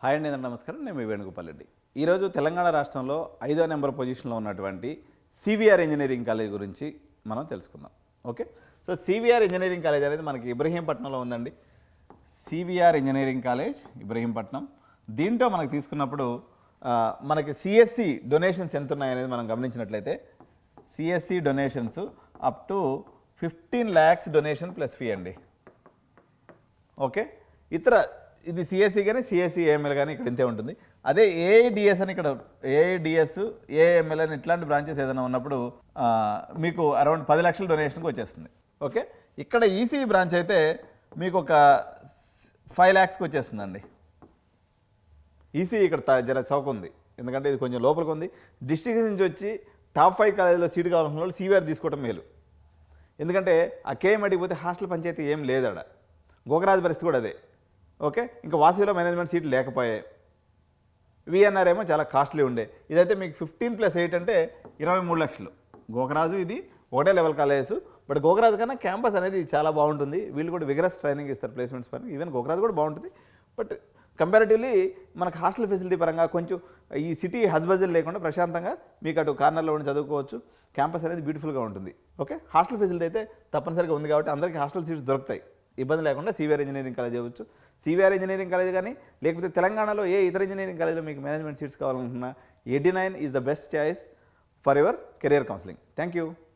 Hi అండి, నమస్కారం. నేను మీ వేణుగోపాల్ రెడ్డి. ఈరోజు తెలంగాణ రాష్ట్రంలో 5వ నెంబర్ పొజిషన్లో ఉన్నటువంటి సివిఆర్ ఇంజనీరింగ్ కాలేజ్ గురించి మనం తెలుసుకుందాం. Okay, so CVR engineering college అనేది మనకి ఇబ్రహీంపట్నంలో ఉందండి. CVR engineering college Ibrahimpatnam. దీంట్లో మనకు తీసుకున్నప్పుడు మనకి సిఎస్సి డొనేషన్స్ ఎంత ఉన్నాయనేది మనం గమనించినట్లయితే CSC donations up to 15 lakhs donation plus fee అండి. ఓకే, ఇతర ఇది సిఎస్సి కానీ సిఎస్సి ఏఎంఎల్ కానీ ఇక్కడ ఇంతే ఉంటుంది. అదే ఏఐడిఎస్ అని ఇక్కడ ఏఐడిఎస్ ఏఎంఎల్ అని ఇట్లాంటి బ్రాంచెస్ ఏదైనా ఉన్నప్పుడు మీకు అరౌండ్ 10 లక్షల డొనేషన్కి వచ్చేస్తుంది. ఓకే, ఇక్కడ ఈసీ బ్రాంచ్ అయితే మీకు ఒక 5 lakhsకి వచ్చేస్తుందండి. ఈసీ ఇక్కడ జర చౌక ఉంది, ఎందుకంటే ఇది కొంచెం లోపలికి ఉంది. డిస్ట్రిక్ట్ నుంచి వచ్చి టాప్ 5 కాలేజీలో సీట్ కావాలనుకున్న వాళ్ళు సివిఆర్ తీసుకోవడం మేలు. ఎందుకంటే ఆ కేఎంఐడికి పోతే హాస్టల్ పంచాయతీ ఏం లేదడ. గోకరాజు పరిస్థితి కూడా అదే. ఓకే, ఇంకా వాసవిలో మేనేజ్మెంట్ సీట్లు లేకపోయాయి. విఎన్ఆర్ ఏమో చాలా కాస్ట్లీ ఉండే. ఇదైతే మీకు 15+8 అంటే 23 లక్షలు. గోకరాజు ఇది ఒకటే లెవెల్ కాలేజెస్. బట్ గోకరాజు కన్నా క్యాంపస్ అనేది చాలా బాగుంటుంది. వీళ్ళు కూడా విగరస్ ట్రైనింగ్ ఇస్తారు ప్లేస్మెంట్స్ పరంగా. ఈవెన్ గోకరాజు కూడా బాగుంటుంది. బట్ కంపారిటివ్లీ మనకు హాస్టల్ ఫెసిలిటీ పరంగా కొంచెం ఈ సిటీ హజ్బజల్ లేకుండా ప్రశాంతంగా మీకు అటు కార్నర్లో ఉండి చదువుకోవచ్చు. క్యాంపస్ అనేది బ్యూటిఫుల్గా ఉంటుంది. ఓకే, హాస్టల్ ఫెసిలిటీ అయితే తప్పనిసరిగా ఉంది కాబట్టి అందరికీ హాస్టల్ సీట్స్ దొరుకుతాయి. ఇబ్బంది లేకుండా సివిఆర్ ఇంజనీరింగ్ కాలేజ్ అవ్వచ్చు. సివిఆర్ ఇంజనీరింగ్ కాలేజ్ కానీ లేకపోతే తెలంగాణలో ఏ ఇతర ఇంజనీరింగ్ కాలేజ్లో మీకు మేనేజ్మెంట్ సీట్స్ కావాలనుకున్నా 89 is the best choice for your career counselling. Thank you.